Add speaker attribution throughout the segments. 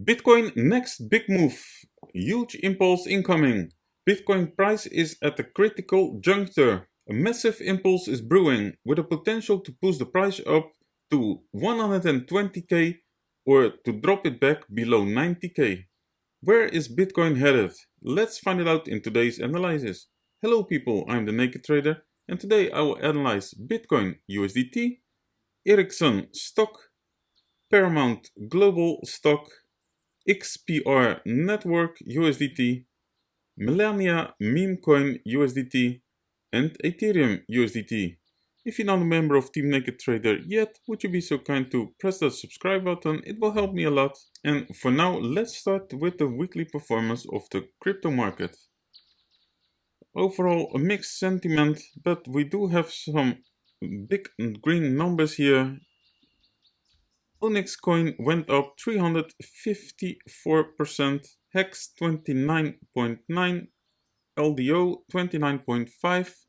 Speaker 1: Bitcoin next big move. Huge impulse incoming. Bitcoin price is at a critical juncture. A massive impulse is brewing with a potential to push the price up to 120k or to drop it back below 90k. Where is Bitcoin headed? Let's find it out in today's analysis. Hello people, I'm the NakedTrader and today I will analyze Bitcoin USDT, Ericsson stock, Paramount global stock, XPR Network USDT, Melania meme coin USDT, and Ethereum USDT. If you're not a member of Team NakedTrader yet, would you be so kind to press that subscribe button? It will help me a lot. And for now, let's start with the weekly performance of the crypto market. Overall, a mixed sentiment, but we do have some big green numbers here. Onyx coin went up 354%, Hex 29.9, LDO 29.5,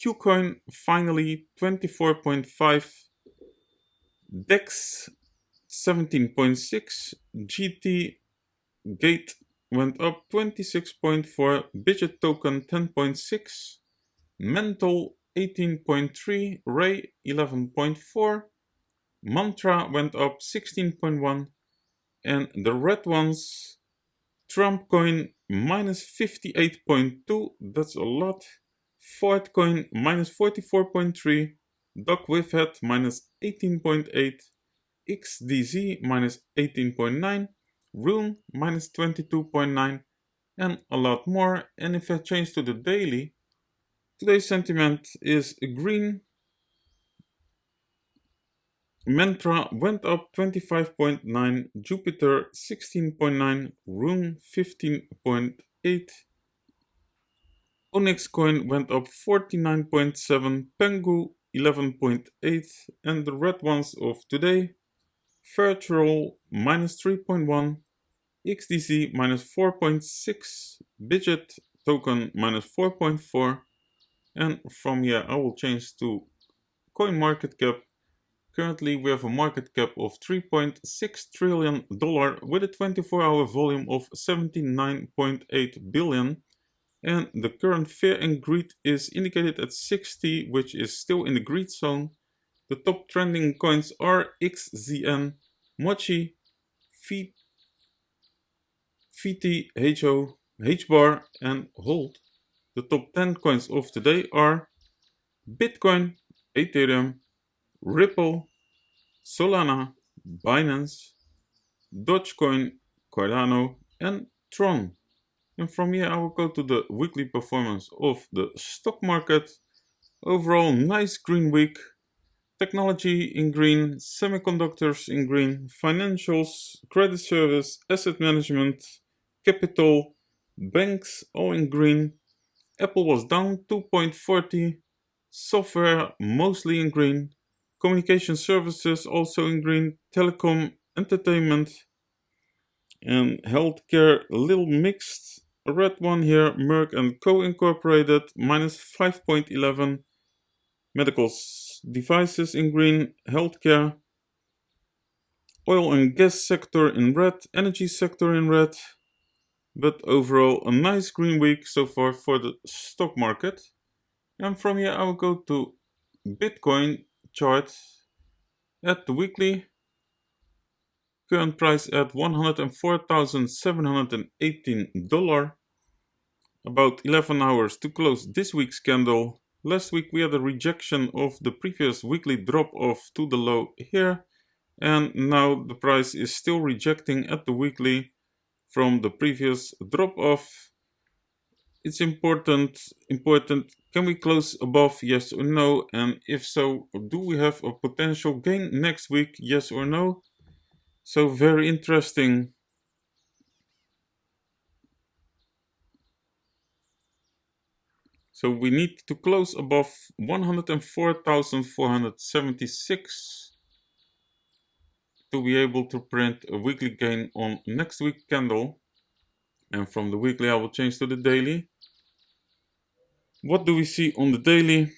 Speaker 1: Qcoin finally 24.5, DEX 17.6, GT Gate went up 26.4, Budget token 10.6, Mental 18.3, Ray 11.4, Mantra went up 16.1, and the red ones, Trump coin minus 58.2, that's a lot, Ford coin minus 44.3, Doc Wifhat minus 18.8, XDZ minus 18.9, Rune minus 22.9, and a lot more. And if I change to the daily, today's sentiment is green. Mantra went up 25.9, Jupiter 16.9, Rune 15.8, Onyx coin went up 49.7, Pengu 11.8, and the red ones of today, Virtual minus 3.1, XDC minus 4.6, Budget token minus 4.4, and from here I will change to CoinMarketCap. Currently we have a market cap of $3.6 trillion with a 24-hour volume of 79.8 billion. And the current fear and greed is indicated at 60, which is still in the greed zone. The top trending coins are XZN, Mochi, VT, HO, HBAR, and Hold. The top 10 coins of today are Bitcoin, Ethereum, Ripple, Solana, Binance, Dogecoin, Cardano, and Tron. And from here I will go to the weekly performance of the stock market. Overall, nice green week. Technology in green, semiconductors in green, financials, credit service, asset management, capital, banks all in green. Apple was down 2.40, software mostly in green, communication services also in green, telecom, entertainment, and healthcare a little mixed. A red one here, Merck & Co. Incorporated, minus 5.11. Medical devices in green, healthcare. Oil and gas sector in red, energy sector in red. But overall, a nice green week so far for the stock market. And from here I will go to Bitcoin chart at the weekly. Current price at $104,718. About 11 hours to close this week's candle. Last week we had a rejection of the previous weekly drop off to the low here. And now the price is still rejecting at the weekly from the previous drop off. It's important. Can we close above, yes or no? And if so, do we have a potential gain next week, yes or no? So very interesting. So we need to close above 104,476 to be able to print a weekly gain on next week's candle. And from the weekly I will change to the daily. What do we see on the daily?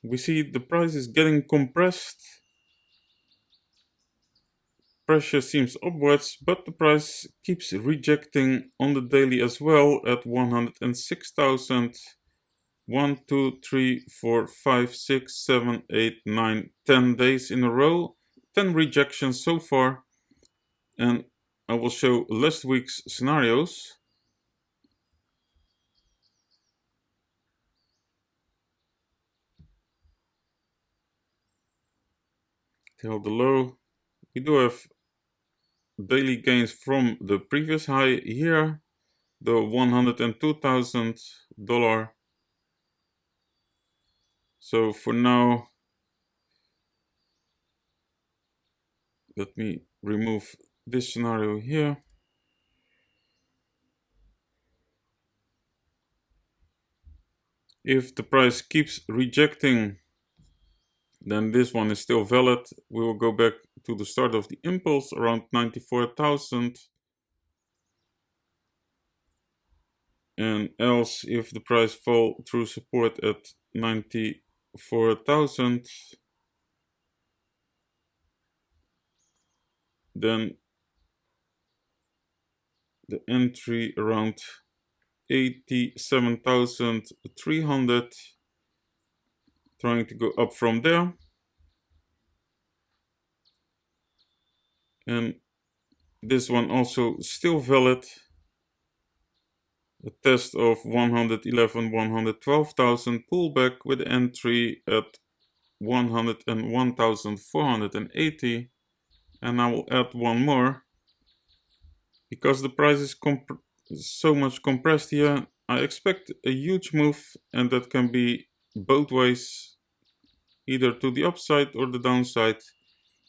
Speaker 1: We see the price is getting compressed. pressure seems upwards, but the price keeps rejecting on the daily as well at 106,000. 1, 2, 3, 4, 5, 6, 7, 8, 9, 10 days in a row. 10 rejections so far. And I will show last week's scenarios. Till the low. We do have daily gains from the previous high here, the $102,000. So for now, let me remove this scenario here. If the price keeps rejecting, then this one is still valid. We will go back to the start of the impulse around 94,000. And else, if the price fall through support at 94,000, then the entry around 87,300, trying to go up from there. And this one also still valid. A test of 111, 112,000 pullback with entry at 101,480. And I will add one more. Because the price is so much compressed here, I expect a huge move, and that can be both ways, either to the upside or the downside.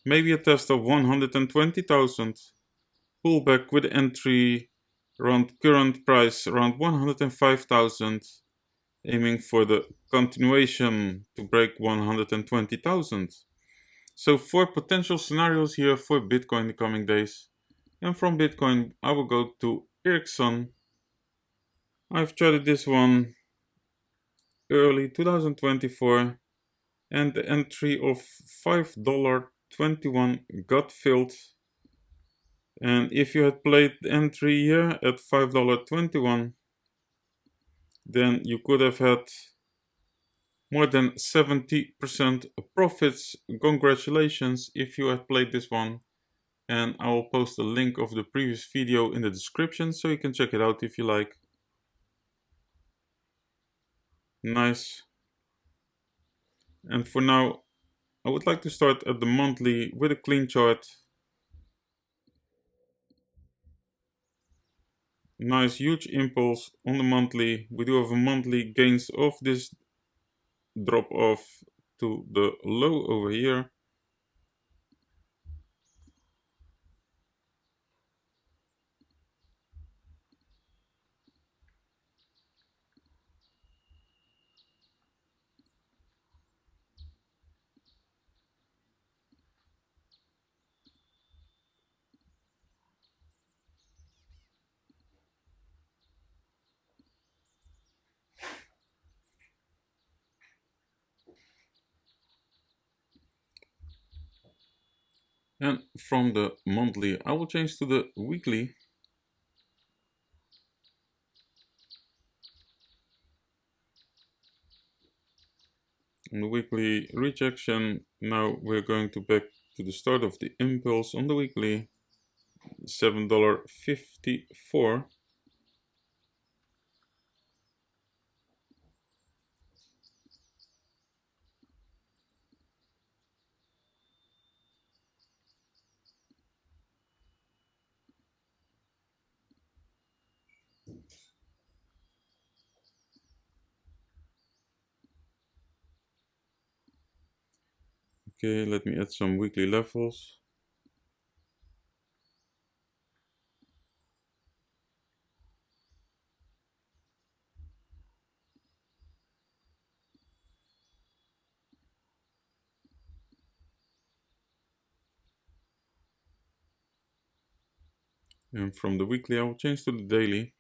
Speaker 1: Maybe a test of 120,000, pullback with entry around current price around 105,000, aiming for the continuation to break 120,000. So 4 potential scenarios here for Bitcoin in the coming days. And from Bitcoin, I will go to Ericsson. I've traded this one early 2024, and the entry of $5.21 got filled. And if you had played the entry here at $5.21, then you could have had more than 70% profits. Congratulations if you had played this one. And I will post a link of the previous video in the description so you can check it out if you like. Nice. And for now, I would like to start at the monthly with a clean chart. Nice huge impulse on the monthly. We do have a monthly gains of this drop off to the low over here. And from the monthly, I will change to the weekly. On the weekly rejection, now we're going to back to the start of the impulse on the weekly, $7.54. Okay, let me add some weekly levels. And from the weekly, I will change to the daily.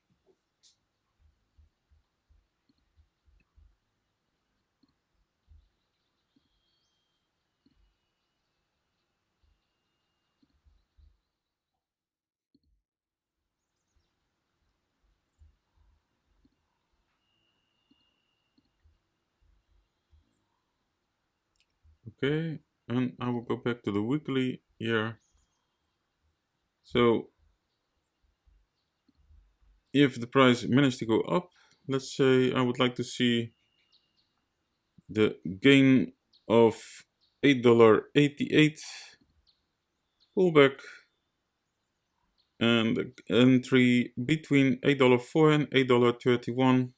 Speaker 1: Okay, and I will go back to the weekly here. So if the price managed to go up, let's say I would like to see the gain of $8.88 pullback and the entry between $8.04 and $8.31,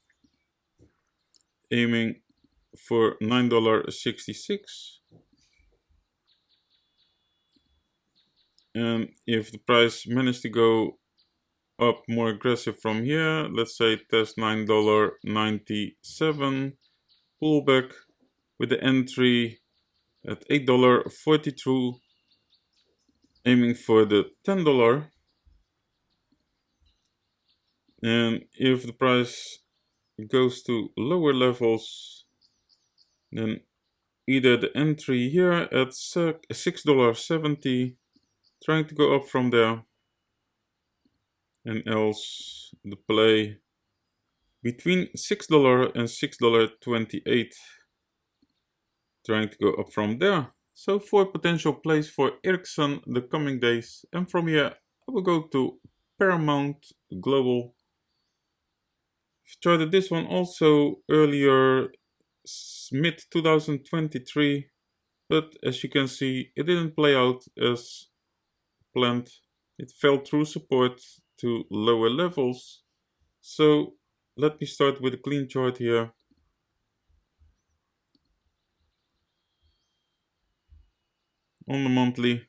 Speaker 1: aiming for $9.66. And if the price managed to go up more aggressive from here, let's say test $9.97, pullback with the entry at $8.42, aiming for the $10. And if the price goes to lower levels, then either the entry here at $6.70, trying to go up from there, and else the play between $6 and $6.28, trying to go up from there. So 4 potential plays for Ericsson the coming days, and from here I will go to Paramount Global. I've tried this one also earlier, mid 2023, but as you can see, it didn't play out as planned. It fell through support to lower levels. So let me start with a clean chart here. On the monthly,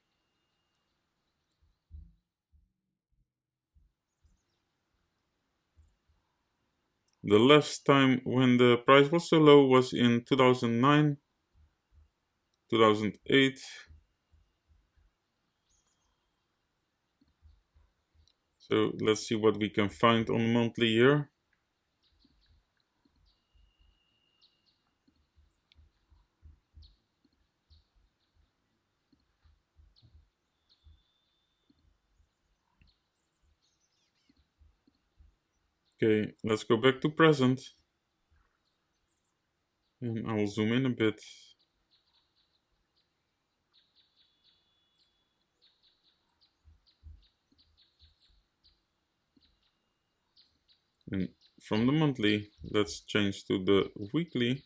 Speaker 1: the last time when the price was so low was in 2009, 2008. So let's see what we can find on the monthly here. Okay, let's go back to present. And I will zoom in a bit. And from the monthly, let's change to the weekly.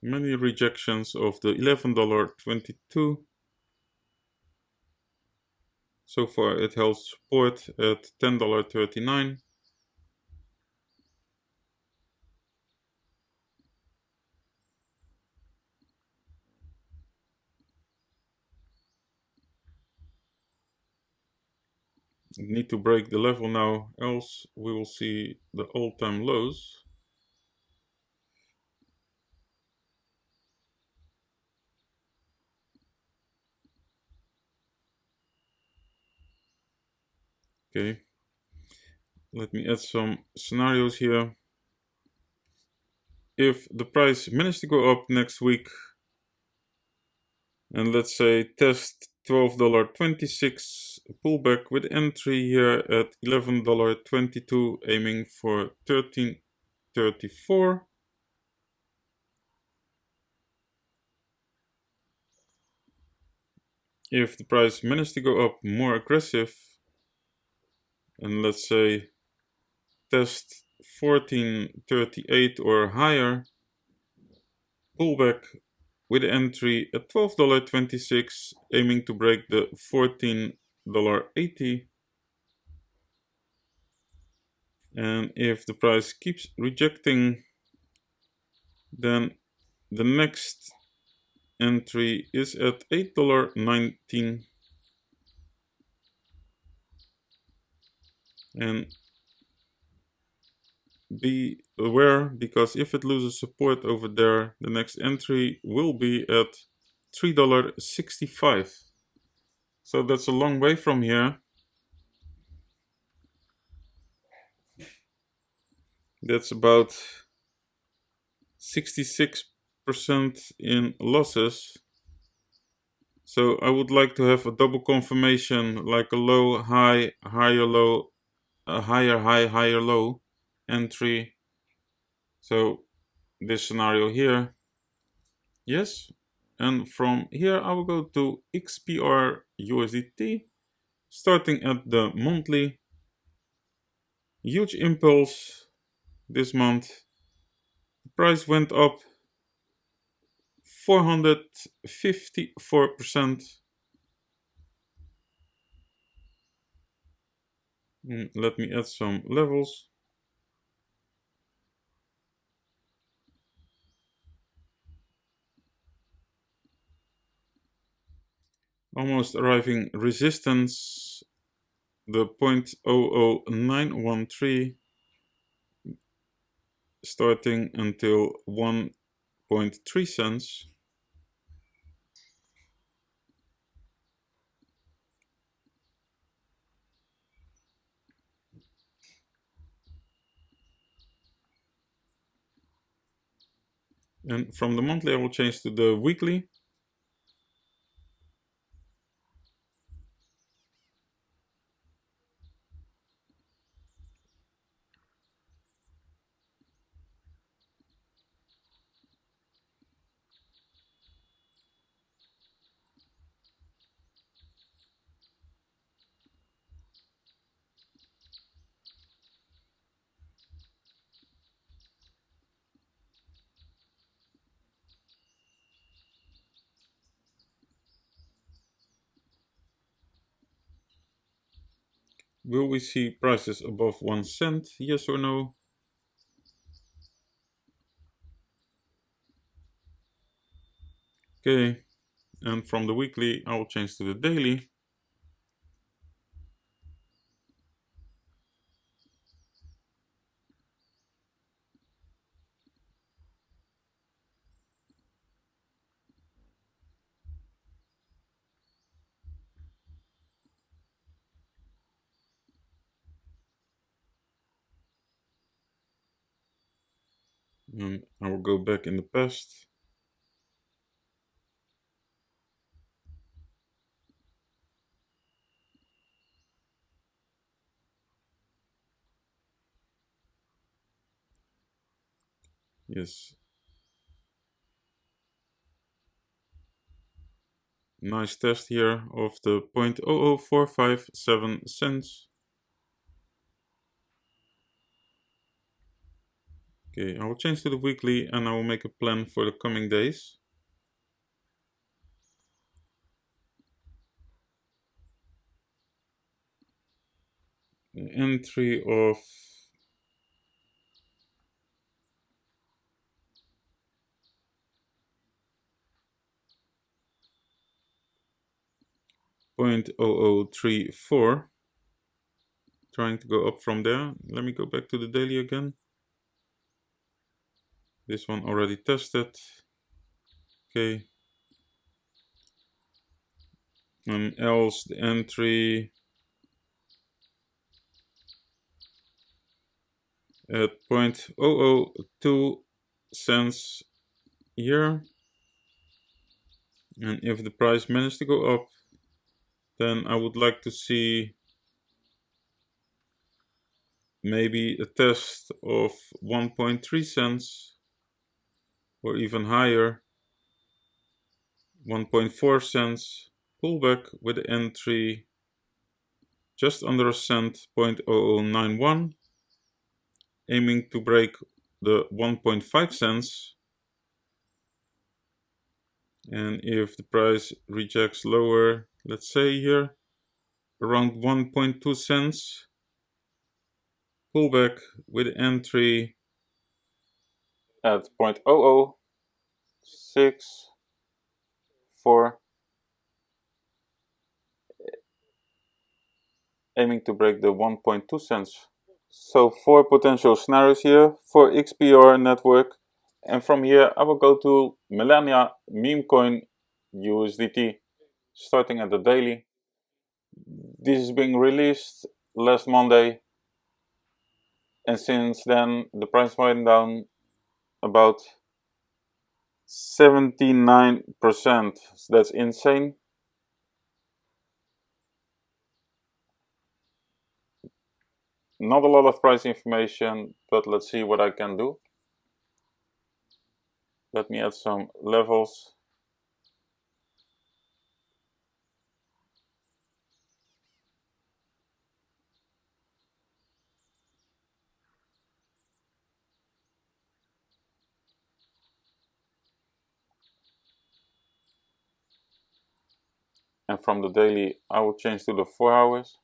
Speaker 1: Many rejections of the $11.22. So far it held support at $10.39. Need to break the level now, else we will see the all-time lows. Okay, let me add some scenarios here. If the price managed to go up next week, and let's say test $12.26 pullback with entry here at $11.22, aiming for $13.34. If the price managed to go up more aggressive, and let's say test 14.38 or higher, pullback with entry at $12.26, aiming to break the $14.80. And if the price keeps rejecting, then the next entry is at $8.19. And be aware, because if it loses support over there, the next entry will be at $3.65. So that's a long way from here. That's about 66% in losses. So I would like to have a double confirmation, like a low, high, higher low, a higher high, higher low entry. So this scenario here, yes. And from here I will go to XPR USDT, starting at the monthly. Huge impulse this month. The price went up 454%. Let me add some levels. Almost arriving resistance, the 0.00913, starting until 1.3 cents. And from the monthly I will change to the weekly. Will we see prices above 1 cent? Yes or no? Okay, and from the weekly I will change to the daily. And I will go back in the past. Yes. Nice test here of the 0.00457 cents. Okay, I will change to the weekly and I will make a plan for the coming days. The entry of 0.0034, trying to go up from there. Let me go back to the daily again. This one already tested. Okay. And else the entry at 0.002 cents here. And if the price managed to go up, then I would like to see maybe a test of 1.3 cents or even higher, 1.4 cents, pullback with the entry just under a cent, 0.0091, aiming to break the 1.5 cents. And if the price rejects lower, let's say here around 1.2 cents, pullback with entry at 0.0064, aiming to break the 1.2 cents. So 4 potential scenarios here for XPR Network. And from here I will go to Melania meme coin USDT, starting at the daily. This is being released last Monday, and since then the price went down about 79%. That's insane. Not a lot of price information, but let's see what I can do. Let me add some levels. And from the daily, I will change to the 4 hours.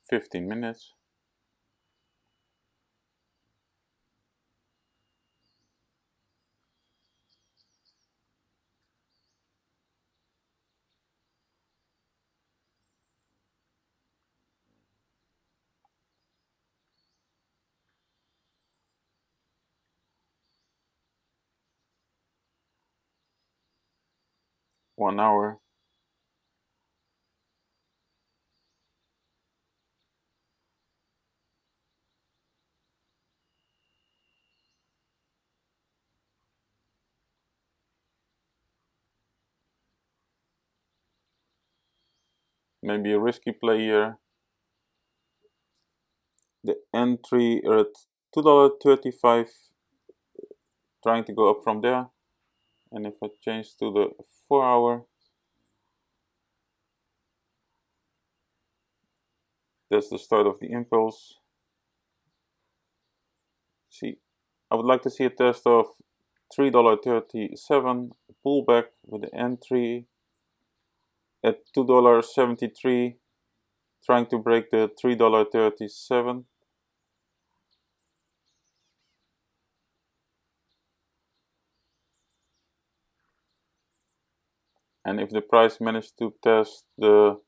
Speaker 1: Fifteen minutes. One hour. Maybe a risky play here. The entry at $2.35, trying to go up from there. And if I change to the 4 hour, that's the start of the impulse. See, I would like to see a test of $3.37, pullback with the entry at $2.73, trying to break the $3.37. And if the price managed to test the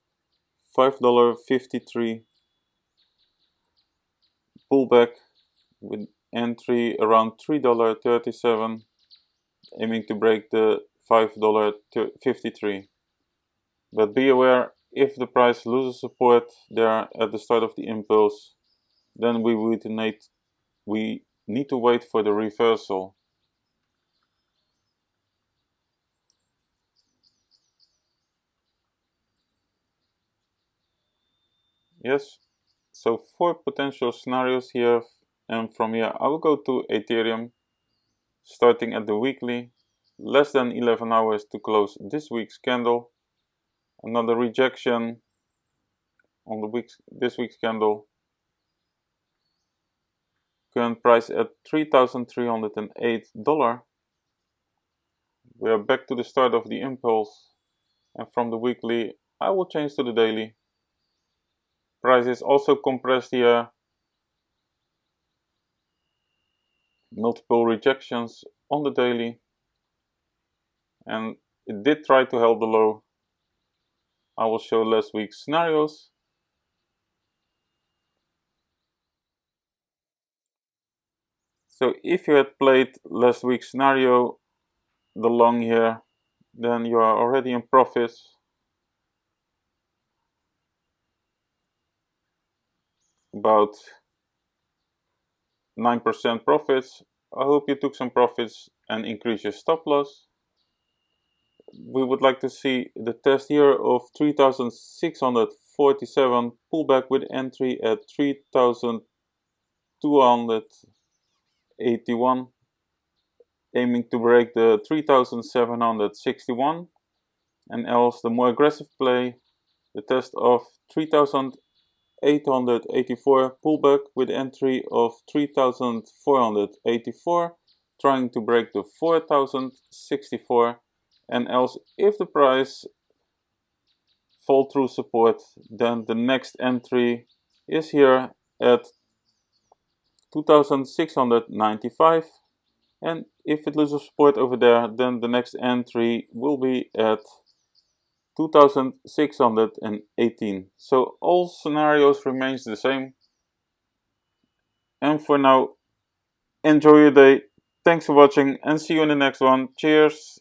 Speaker 1: $5.53 pullback with entry around $3.37, aiming to break the $5.53. But be aware, if the price loses support there at the start of the impulse, then we need to wait for the reversal. Yes, so 4 potential scenarios here, and from here I will go to Ethereum, starting at the weekly, less than 11 hours to close this week's candle. Another rejection on this week's candle. Current price at $3,308. We are back to the start of the impulse, and from the weekly I will change to the daily. Price is also compressed here. Multiple rejections on the daily, and it did try to hold the low. I will show last week's scenarios. So if you had played last week's scenario, the long here, then you are already in profits. About 9% profits. I hope you took some profits and increase your stop loss. We would like to see the test here of 3,647, pullback with entry at 3,281, aiming to break the 3,761, and else the more aggressive play, the test of 3,884, pullback with entry of 3,484, trying to break the 4,064, and else if the price fall through support, then the next entry is here at 2,695, and if it loses support over there, then the next entry will be at 2,618. So all scenarios remains the same. And for now, enjoy your day. Thanks for watching and see you in the next one. Cheers.